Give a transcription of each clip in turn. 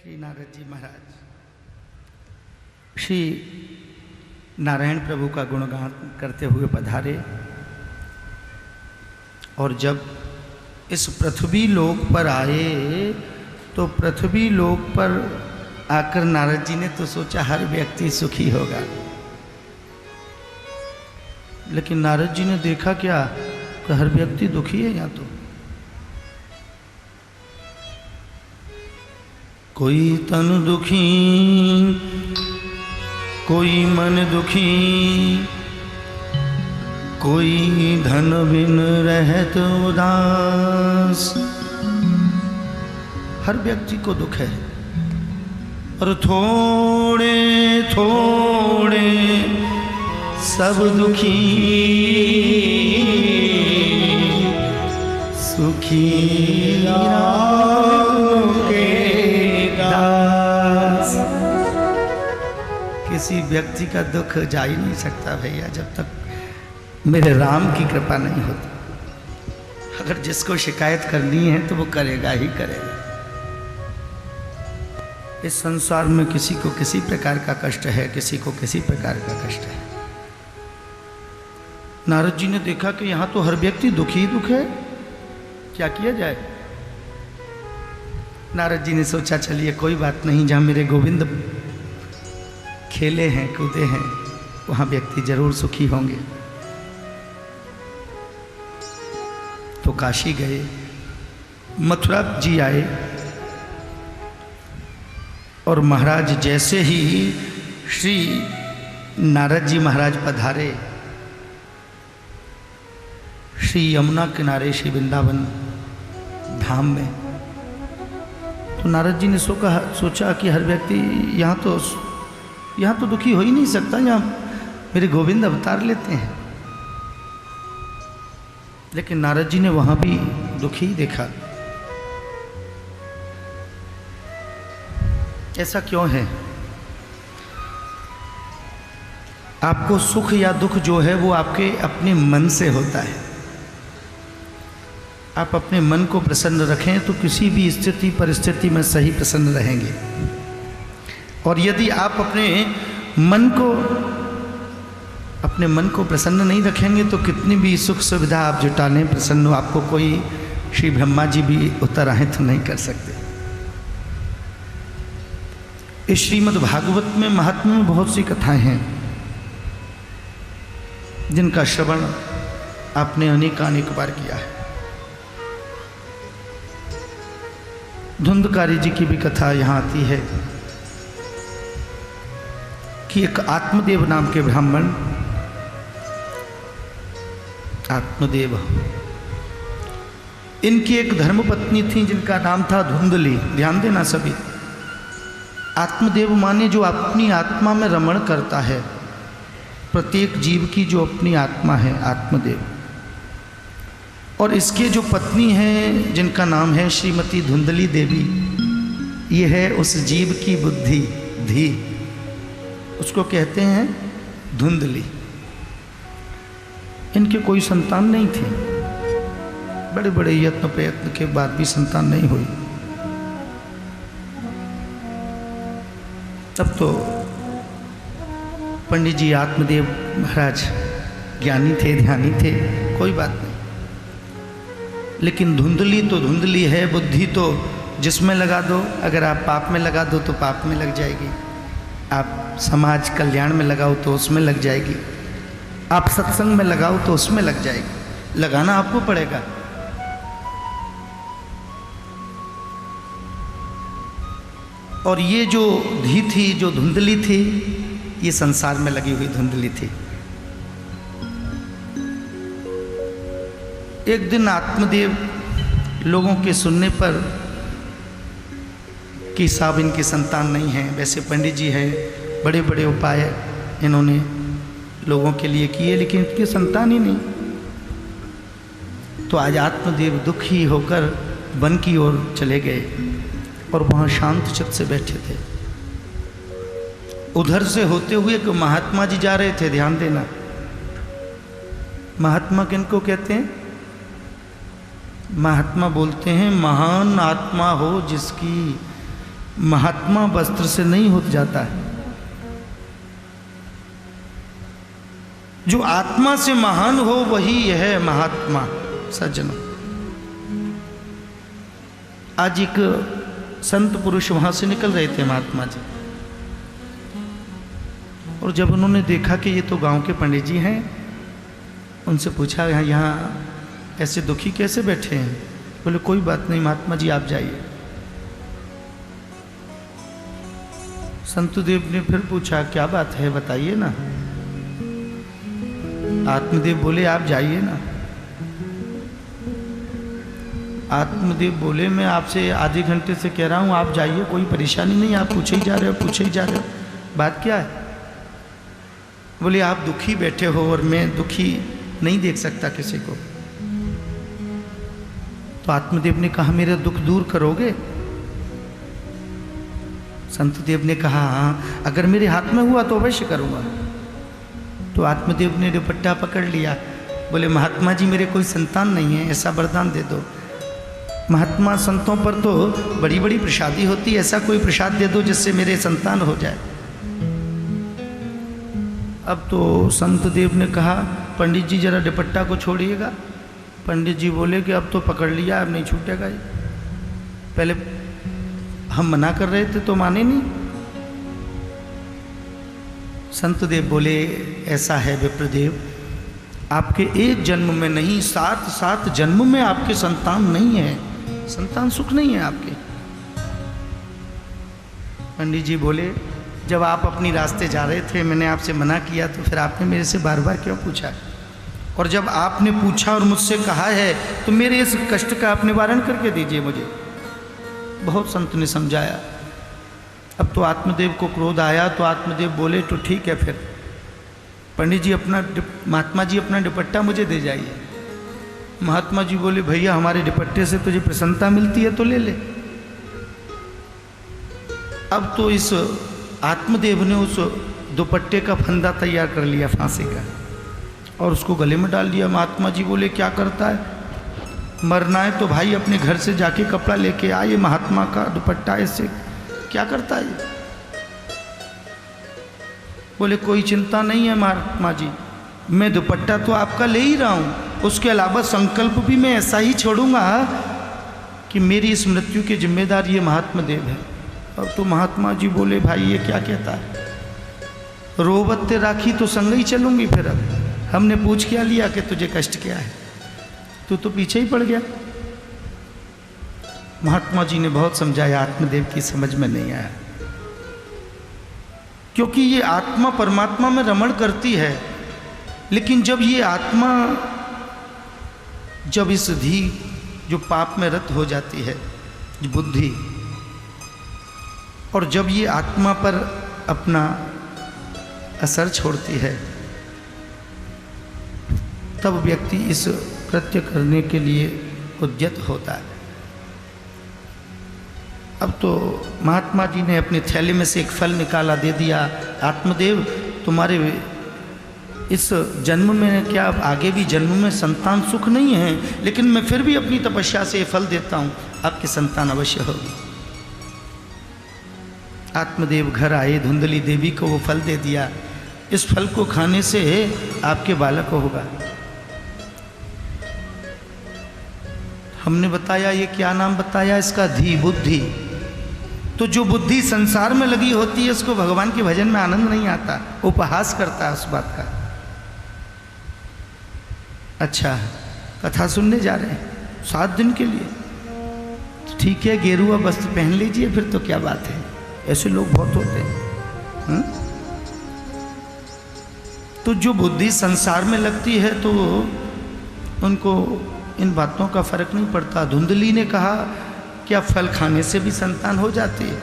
श्री नारद जी महाराज श्री नारायण प्रभु का गुणगान करते हुए पधारे और जब इस पृथ्वी लोक पर आए तो पृथ्वी लोक पर आकर नारद जी ने तो सोचा हर व्यक्ति सुखी होगा, लेकिन नारद जी ने देखा क्या कि हर व्यक्ति दुखी है। यहाँ तो कोई तन दुखी, कोई मन दुखी, कोई धन बिन रहत उदास। हर व्यक्ति को दुख है और थोड़े थोड़े सब दुखी, सुखी राम के दास। किसी व्यक्ति का दुख जा ही नहीं सकता भैया जब तक मेरे राम की कृपा नहीं होती। अगर जिसको शिकायत करनी है तो वो करेगा ही करेगा। इस संसार में किसी को किसी प्रकार का कष्ट है, किसी को किसी प्रकार का कष्ट है। नारद जी ने देखा कि यहाँ तो हर व्यक्ति दुखी ही दुख है, क्या किया जाए। नारद जी ने सोचा चलिए कोई बात नहीं, जहाँ मेरे गोविंद खेले हैं कूदे हैं वहाँ व्यक्ति जरूर सुखी होंगे। तो काशी गए, मथुरा जी आए और महाराज जैसे ही श्री नारद जी महाराज पधारे श्री यमुना किनारे श्री वृंदावन धाम में, तो नारद जी ने सोचा कि हर व्यक्ति यहाँ तो दुखी हो ही नहीं सकता, यहाँ मेरे गोविंद अवतार लेते हैं। लेकिन नारद जी ने वहाँ भी दुखी देखा। ऐसा क्यों है? आपको सुख या दुख जो है वो आपके अपने मन से होता है। आप अपने मन को प्रसन्न रखें तो किसी भी स्थिति परिस्थिति में सही प्रसन्न रहेंगे। और यदि आप अपने मन को प्रसन्न नहीं रखेंगे तो कितनी भी सुख सुविधा आप जुटा लें, प्रसन्न हो, आपको कोई श्री ब्रह्मा जी भी उतर आए तो नहीं कर सकते। इस श्रीमद् भागवत में महात्मा में बहुत सी कथाएं हैं जिनका श्रवण आपने अनेक बार किया है। धुंधकारी जी की भी कथा यहाँ आती है कि एक आत्मदेव नाम के ब्राह्मण, आत्मदेव, इनकी एक धर्मपत्नी थी जिनका नाम था धुंधली। ध्यान देना सभी, आत्मदेव माने जो अपनी आत्मा में रमण करता है, प्रत्येक जीव की जो अपनी आत्मा है, आत्मदेव। और इसके जो पत्नी हैं जिनका नाम है श्रीमती धुंधली देवी, ये है उस जीव की बुद्धि, धी, उसको कहते हैं धुंधली। इनके कोई संतान नहीं थी, बड़े बड़े यत्न प्रयत्न के बाद भी संतान नहीं हुई। तब तो पंडित जी आत्मदेव महाराज ज्ञानी थे, ध्यानी थे, कोई बात नहीं। लेकिन धुंधली तो धुंधली है, बुद्धि तो जिसमें लगा दो, अगर आप पाप में लगा दो तो पाप में लग जाएगी, आप समाज कल्याण में लगाओ तो उसमें लग जाएगी, आप सत्संग में लगाओ तो उसमें लग जाएगी। लगाना आपको पड़ेगा। और ये जो धी थी, जो धुंधली थी, ये संसार में लगी हुई धुंधली थी। एक दिन आत्मदेव लोगों के सुनने पर कि साहब इनकी संतान नहीं है, वैसे पंडित जी हैं, बड़े बड़े उपाय इन्होंने लोगों के लिए किए, लेकिन इनकी संतान ही नहीं। तो आज आत्मदेव दुखी होकर वन की ओर चले गए और वहाँ शांत चित्त से बैठे थे। उधर से होते हुए कि महात्मा जी जा रहे थे। ध्यान देना, महात्मा किनको कहते हैं? महात्मा बोलते हैं महान आत्मा हो जिसकी महात्मा वस्त्र से नहीं हो जाता है। जो आत्मा से महान हो वही है महात्मा। सज्जनों, आज एक संत पुरुष वहां से निकल रहे थे महात्मा जी, और जब उन्होंने देखा कि ये तो गांव के पंडित जी हैं, उनसे पूछा यहाँ ऐसे दुखी कैसे बैठे हैं? बोले कोई बात नहीं महात्मा जी, आप जाइए। संतदेव ने फिर पूछा क्या बात है, बताइए ना। आत्मदेव बोले आप जाइए ना। आत्मदेव बोले मैं आपसे आधे घंटे से कह रहा हूँ आप जाइए, कोई परेशानी नहीं, आप पूछे ही जा रहे हो, पूछे ही जा रहे हो, बात क्या है? बोले आप दुखी बैठे हो और मैं दुखी नहीं देख सकता किसी को। तो आत्मदेव ने कहा मेरा दुख दूर करोगे? संतदेव ने कहा हाँ, अगर मेरे हाथ में हुआ तो अवश्य करूँगा। तो आत्मदेव ने दुपट्टा पकड़ लिया, बोले महात्मा जी मेरे कोई संतान नहीं है, ऐसा वरदान दे दो। महात्मा संतों पर तो बड़ी बड़ी प्रसादी होती है, ऐसा कोई प्रसाद दे दो जिससे मेरे संतान हो जाए। अब तो संतदेव ने कहा पंडित जी जरा दुपट्टा को छोड़िएगा। पंडित जी बोले कि अब तो पकड़ लिया, अब नहीं छूटेगा ये। पहले हम मना कर रहे थे तो माने नहीं। संतदेव बोले ऐसा है विप्रदेव, आपके एक जन्म में नहीं 7 जन्म में आपके संतान नहीं है, संतान सुख नहीं है आपके। पंडित जी बोले जब आप अपनी रास्ते जा रहे थे मैंने आपसे मना किया तो फिर आपने मेरे से बार बार क्यों पूछा? और जब आपने पूछा और मुझसे कहा है तो मेरे इस कष्ट का आप निवारण करके दीजिए मुझे। बहुत संत ने समझाया। अब तो आत्मदेव को क्रोध आया तो आत्मदेव बोले तो ठीक है फिर पंडित जी महात्मा जी अपना दुपट्टा मुझे दे जाइए। महात्मा जी बोले भैया हमारे दुपट्टे से तुझे प्रसन्नता मिलती है तो ले ले। अब तो इस आत्मदेव ने उस दुपट्टे का फंदा तैयार कर लिया फांसी का और उसको गले में डाल दिया। महात्मा जी बोले क्या करता है? मरना है तो भाई अपने घर से जाके कपड़ा लेके आ, ये महात्मा का दुपट्टा ऐसे क्या करता है? बोले कोई चिंता नहीं है महात्मा जी, मैं दुपट्टा तो आपका ले ही रहा हूँ, उसके अलावा संकल्प भी मैं ऐसा ही छोड़ूंगा कि मेरी इस मृत्यु की जिम्मेदार ये महात्मा देव है। अब तो महात्मा जी बोले भाई ये क्या कहता है? रोबत्ते राखी तो संग ही चलूंगी फिर। अब हमने पूछ क्या लिया कि तुझे कष्ट क्या है, तू तो पीछे ही पड़ गया। महात्मा जी ने बहुत समझाया, आत्मदेव की समझ में नहीं आया, क्योंकि ये आत्मा परमात्मा में रमण करती है, लेकिन जब ये आत्मा जब इस धी जो पाप में रत हो जाती है बुद्धि, और जब ये आत्मा पर अपना असर छोड़ती है तब व्यक्ति इस कृत्य करने के लिए उद्यत होता है। अब तो महात्मा जी ने अपनी थैली में से एक फल निकाला, दे दिया। आत्मदेव तुम्हारे इस जन्म में क्या आगे भी जन्म में संतान सुख नहीं है, लेकिन मैं फिर भी अपनी तपस्या से ये फल देता हूँ, आपकी संतान अवश्य होगी। आत्मदेव घर आए, धुंधली देवी को वो फल दे दिया, इस फल को खाने से आपके बालक होगा। हमने बताया ये क्या नाम बताया इसका? धी, बुद्धि। तो जो बुद्धि संसार में लगी होती है उसको भगवान के भजन में आनंद नहीं आता, उपहास करता है उस बात का। अच्छा कथा सुनने जा रहे हैं 7 दिन के लिए, तो ठीक है गेरुआ वस्त्र पहन लीजिए, फिर तो क्या बात है, ऐसे लोग बहुत होते हैं। तो जो बुद्धि संसार में लगती है तो उनको इन बातों का फर्क नहीं पड़ता। धुंधली ने कहा क्या फल खाने से भी संतान हो जाती है?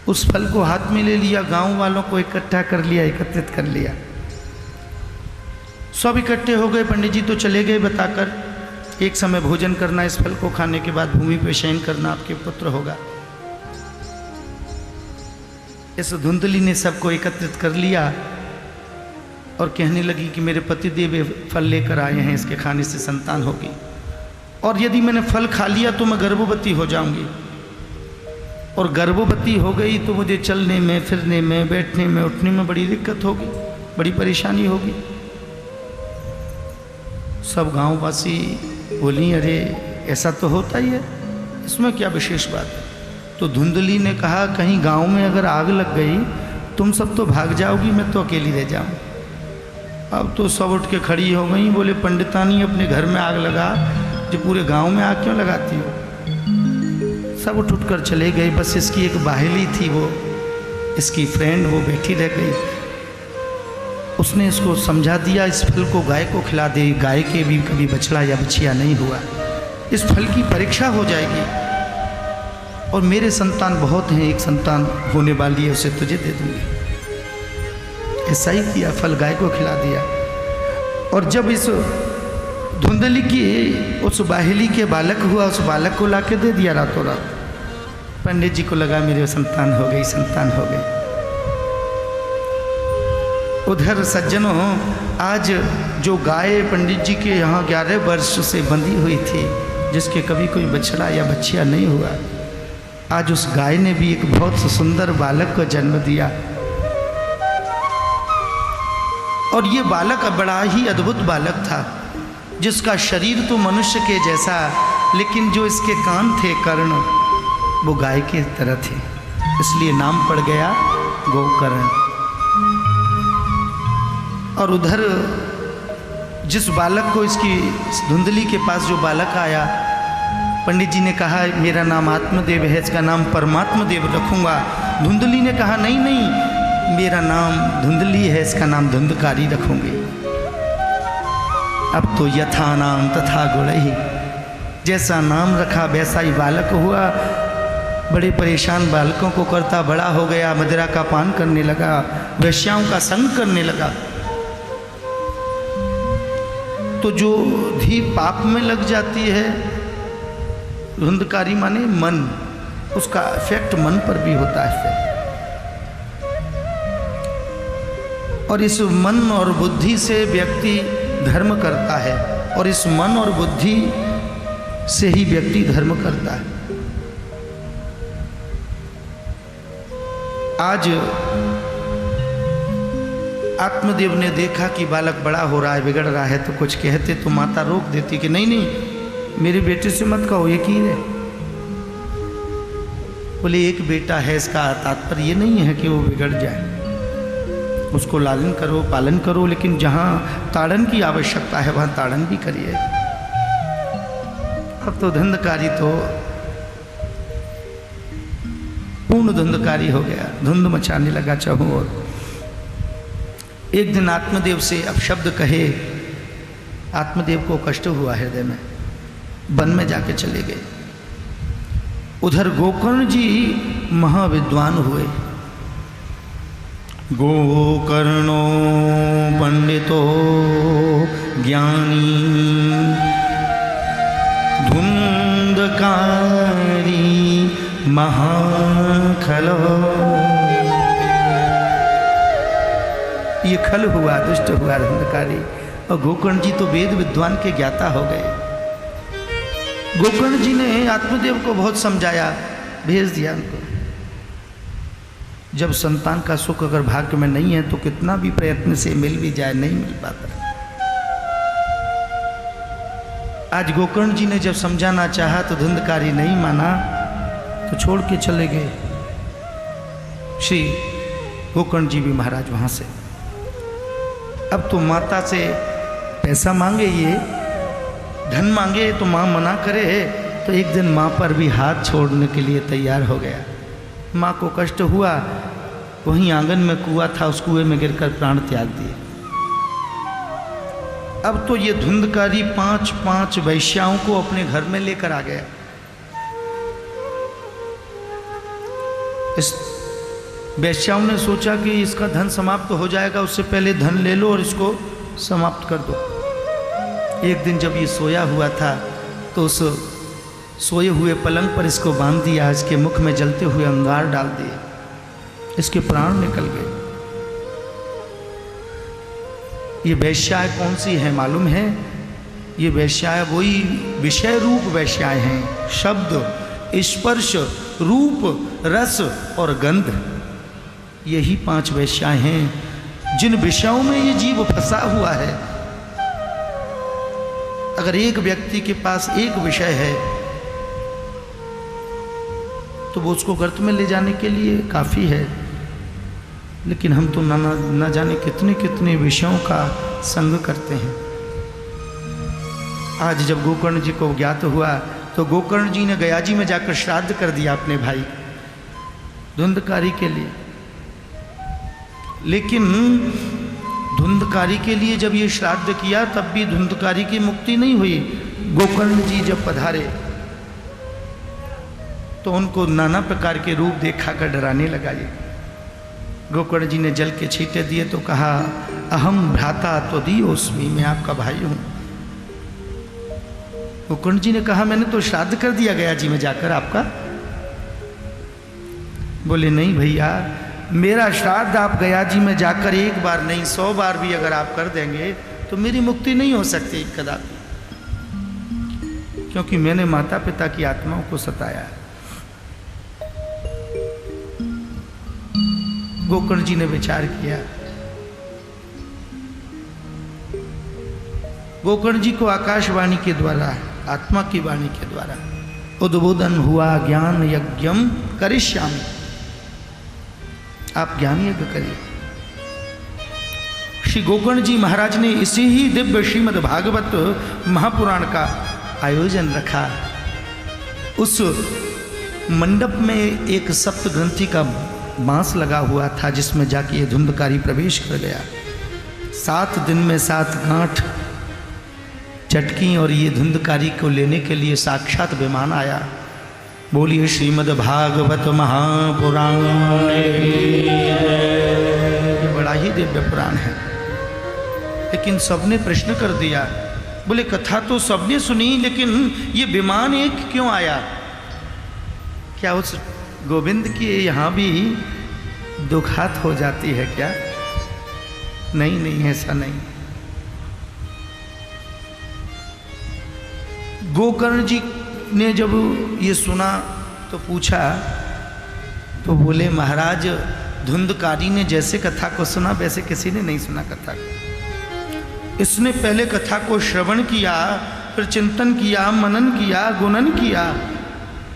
उस फल को हाथ में ले लिया, गांव वालों को इकट्ठा कर लिया, एकत्रित कर लिया, सब इकट्ठे हो गए। पंडित जी तो चले गए बताकर एक समय भोजन करना, इस फल को खाने के बाद भूमि पे शयन करना, आपके पुत्र होगा। इस धुंधली ने सबको एकत्रित कर लिया और कहने लगी कि मेरे पतिदेव फल लेकर आए हैं, इसके खाने से संतान होगी, और यदि मैंने फल खा लिया तो मैं गर्भवती हो जाऊंगी। और गर्भवती हो गई तो मुझे चलने में, फिरने में, बैठने में, उठने में बड़ी दिक्कत होगी, बड़ी परेशानी होगी। सब गांववासी बोली अरे ऐसा तो होता ही है, इसमें क्या विशेष बात है। तो धुंधली ने कहा कहीं गांव में अगर आग लग गई तुम सब तो भाग जाओगी, मैं तो अकेली रह जाऊं। अब तो सब उठ के खड़ी हो गई, बोले पंडितानी अपने घर में आग लगा, जो पूरे गांव में आग क्यों लगाती हो। सब उठ कर चले गए, बस इसकी एक बाहेली थी, वो इसकी फ्रेंड, वो बैठी रह गई। उसने इसको समझा दिया इस फल को गाय को खिला दे, गाय के भी कभी बछड़ा या बछिया नहीं हुआ, इस फल की परीक्षा हो जाएगी और मेरे संतान बहुत हैं, एक संतान होने वाली है, उसे तुझे दे दूंगी। ऐसा ही किया, फल गाय को खिला दिया। और जब इस धुंधली की उस बाहेली के बालक हुआ, उस बालक को लाके दे दिया रातों रात। पंडित जी को लगा मेरे संतान हो गई, संतान हो गई। उधर सज्जनों, आज जो गाय पंडित जी के यहाँ 11 वर्ष से बंधी हुई थी, जिसके कभी कोई बछड़ा या बछिया नहीं हुआ, आज उस गाय ने भी एक बहुत सुंदर बालक को जन्म दिया। और ये बालक बड़ा ही अद्भुत बालक था, जिसका शरीर तो मनुष्य के जैसा, लेकिन जो इसके कान थे कर्ण, वो गाय के तरह थे, इसलिए नाम पड़ गया गोकर्ण। और उधर जिस बालक को, इसकी धुंधली के पास जो बालक आया, पंडित जी ने कहा मेरा नाम आत्मदेव है, इसका नाम परमात्मदेव रखूंगा। धुंधली ने कहा नहीं नहीं, मेरा नाम धुंधली है, इसका नाम धुंधकारी रखूंगी। अब तो यथा नाम तथा गुण ही, जैसा नाम रखा वैसा ही बालक हुआ। बड़े परेशान बालकों को करता बड़ा हो गया, मदिरा का पान करने लगा, वेश्याओं का संग करने लगा। तो जो धी पाप में लग जाती है, धुंधकारी माने मन, उसका इफेक्ट मन पर भी होता है। और इस मन और बुद्धि से व्यक्ति धर्म करता है, और इस मन और बुद्धि से ही व्यक्ति धर्म करता है। आज आत्मदेव ने देखा कि बालक बड़ा हो रहा है, बिगड़ रहा है, तो कुछ कहते तो माता रोक देती कि नहीं नहीं मेरे बेटे से मत कहो, एक ही है। बोले एक बेटा है, इसका तात्पर्य ये नहीं है कि वो बिगड़ जाए, उसको लालन करो, पालन करो, लेकिन जहाँ ताड़न की आवश्यकता है वहाँ ताड़न भी करिए। अब तो धुंधकारी तो पूर्ण धुंधकारी हो गया, धुंध मचाने लगा चाहूँ। और एक दिन आत्मदेव से अपशब्द कहे, आत्मदेव को कष्ट हुआ हृदय में, वन में जाके चले गए। उधर गोकर्ण जी महाविद्वान हुए। गोकर्णो पंडितो ज्ञानी धुंधकारी महाखलो। ये खल हुआ, दुष्ट हुआ धुंधकारी। और गोकर्ण जी तो वेद विद्वान के ज्ञाता हो गए। गोकर्ण जी ने आत्मदेव को बहुत समझाया, भेज दिया उनको। जब संतान का सुख अगर भाग्य में नहीं है तो कितना भी प्रयत्न से मिल भी जाए, नहीं मिल पाता। आज गोकर्ण जी ने जब समझाना चाहा तो धुंधकारी नहीं माना, तो छोड़ के चले गए श्री गोकर्ण जी भी महाराज वहां से। अब तो माता से पैसा मांगे, ये धन मांगे तो माँ मना करे, तो एक दिन माँ पर भी हाथ छोड़ने के लिए तैयार हो गया। माँ को कष्ट हुआ, वहीं आंगन में कुआं था, उस कुएं में गिरकर प्राण त्याग दिए। अब तो ये धुंधकारी 5 वैश्याओं को अपने घर में लेकर आ गया। इस वैश्याओं ने सोचा कि इसका धन समाप्त हो जाएगा, उससे पहले धन ले लो और इसको समाप्त कर दो। एक दिन जब ये सोया हुआ था तो उस सोए हुए पलंग पर इसको बांध दिया, इसके मुख में जलते हुए अंगार डाल दिए, इसके प्राण निकल गए। ये वैश्याएं कौन सी है मालूम है? ये वैश्याएं वही विषय रूप वैश्याएं हैं। शब्द, स्पर्श, रूप, रस और गंध, यही 5 विषयाएं हैं जिन विषयों में ये जीव फंसा हुआ है। अगर एक व्यक्ति के पास एक विषय है तो वो उसको गर्त में ले जाने के लिए काफ़ी है, लेकिन हम तो न जाने कितने कितने विषयों का संग करते हैं। आज जब गोकर्ण जी को ज्ञात हुआ तो गोकर्ण जी ने गया जी में जाकर श्राद्ध कर दिया अपने भाई धुंधकारी के लिए। लेकिन धुंधकारी के लिए जब ये श्राद्ध किया तब भी धुंधकारी की मुक्ति नहीं हुई। गोकर्ण जी जब पधारे तो उनको नाना प्रकार के रूप देखा कर डराने लगा। ये गोकर्ण जी ने जल के छींटे दिए तो कहा, अहम भ्राता त्वदीयोऽस्मि, मैं आपका भाई हूं। गोकर्ण जी ने कहा, मैंने तो श्राद्ध कर दिया गया जी में जाकर आपका। बोले, नहीं भैया, मेरा श्राद्ध आप गया जी में जाकर एक बार नहीं 100 बार भी अगर आप कर देंगे तो मेरी मुक्ति नहीं हो सकती कदापि, क्योंकि मैंने माता पिता की आत्माओं को सताया। गोकर्ण जी ने विचार किया। गोकर्ण जी को आकाशवाणी के द्वारा, आत्मा की वाणी के द्वारा उद्बोधन हुआ, ज्ञान यज्ञम करिष्यामि, आप ज्ञान यज्ञ करिए। श्री गोकर्ण जी महाराज ने इसी ही दिव्य श्रीमद् भागवत महापुराण का आयोजन रखा। उस मंडप में एक सप्त ग्रंथि का बांस लगा हुआ था जिसमें जाके ये धुंधकारी प्रवेश कर गया। 7 दिन में 7 गांठ चटकी और ये धुंधकारी को लेने के लिए साक्षात विमान आया। बोलिए श्रीमद् भागवत महापुराण, ये बड़ा ही दिव्य पुराण है। लेकिन सबने प्रश्न कर दिया, बोले कथा तो सबने सुनी लेकिन ये विमान एक क्यों आया? क्या उस गोविंद की यहाँ भी दुखात हो जाती है क्या? नहीं नहीं, ऐसा नहीं। गोकर्ण जी ने जब ये सुना तो पूछा, तो बोले महाराज, धुंधकारी ने जैसे कथा को सुना वैसे किसी ने नहीं सुना कथा को। इसने पहले कथा को श्रवण किया, फिर चिंतन किया, मनन किया, गुणन किया।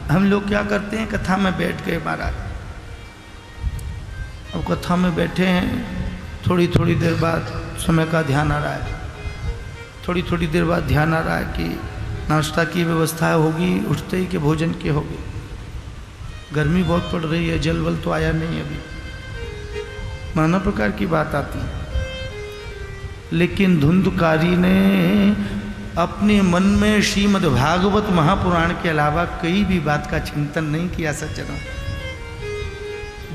हम लोग क्या करते हैं, कथा में बैठ गए महाराज, अब कथा में बैठे हैं, थोड़ी थोड़ी देर बाद समय का ध्यान आ रहा है, थोड़ी थोड़ी देर बाद ध्यान आ रहा है कि नाश्ता की व्यवस्था होगी, उठते ही के भोजन की होगी। गर्मी बहुत पड़ रही है, जल वल तो आया नहीं अभी, नाना प्रकार की बात आती है। लेकिन धुंधकारी ने अपने मन में श्रीमद् भागवत महापुराण के अलावा कई भी बात का चिंतन नहीं किया। सज्जनों,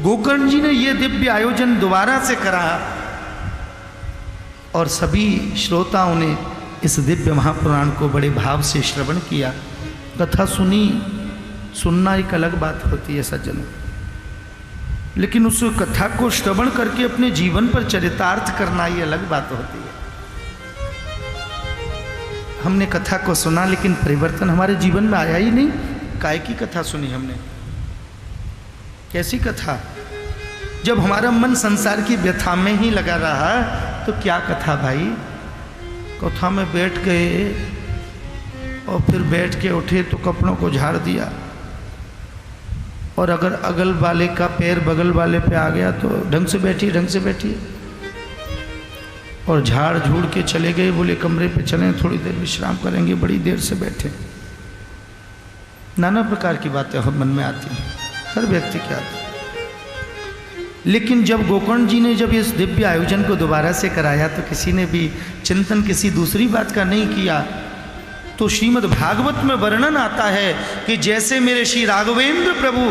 गोकर्ण जी ने यह दिव्य आयोजन दोबारा से करा और सभी श्रोताओं ने इस दिव्य महापुराण को बड़े भाव से श्रवण किया, कथा सुनी। सुनना एक अलग बात होती है सज्जनों, लेकिन उस कथा को श्रवण करके अपने जीवन पर चरितार्थ करना ये अलग बात होती है। हमने कथा को सुना लेकिन परिवर्तन हमारे जीवन में आया ही नहीं। काय की कथा सुनी हमने? कैसी कथा? जब हमारा मन संसार की व्यथा में ही लगा रहा तो क्या कथा भाई? कथा में बैठ गए और फिर बैठ के उठे तो कपड़ों को झाड़ दिया, और अगर अगल वाले का पैर बगल वाले पे आ गया तो ढंग से बैठिए, ढंग से बैठिए, और झाड़ झूड़ के चले गए। बोले कमरे पे चलें, थोड़ी देर विश्राम करेंगे, बड़ी देर से बैठे। नाना प्रकार की बातें मन में आती हैं, हर व्यक्ति के आती है। लेकिन जब गोकर्ण जी ने जब इस दिव्य आयोजन को दोबारा से कराया तो किसी ने भी चिंतन किसी दूसरी बात का नहीं किया। तो श्रीमद् भागवत में वर्णन आता है कि जैसे मेरे श्री राघवेंद्र प्रभु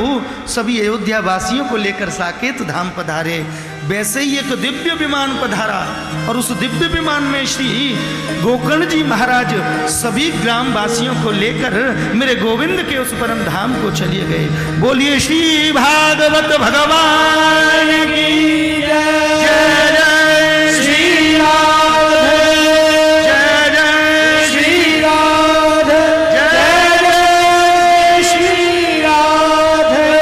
सभी अयोध्या वासियों को लेकर साकेत धाम पधारे, वैसे ही एक दिव्य विमान पधारा, और उस दिव्य विमान में श्री गोकर्ण जी महाराज सभी ग्राम वासियों को लेकर मेरे गोविंद के उस परम धाम को चले गए। बोलिए श्री भागवत भगवान की जय। जय श्री राधे, जय जय श्री राधे, जय जय श्री राधे।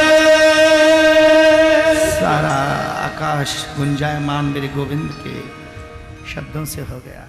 आकाश गुंजायमान मेरे गोविंद के शब्दों से हो गया।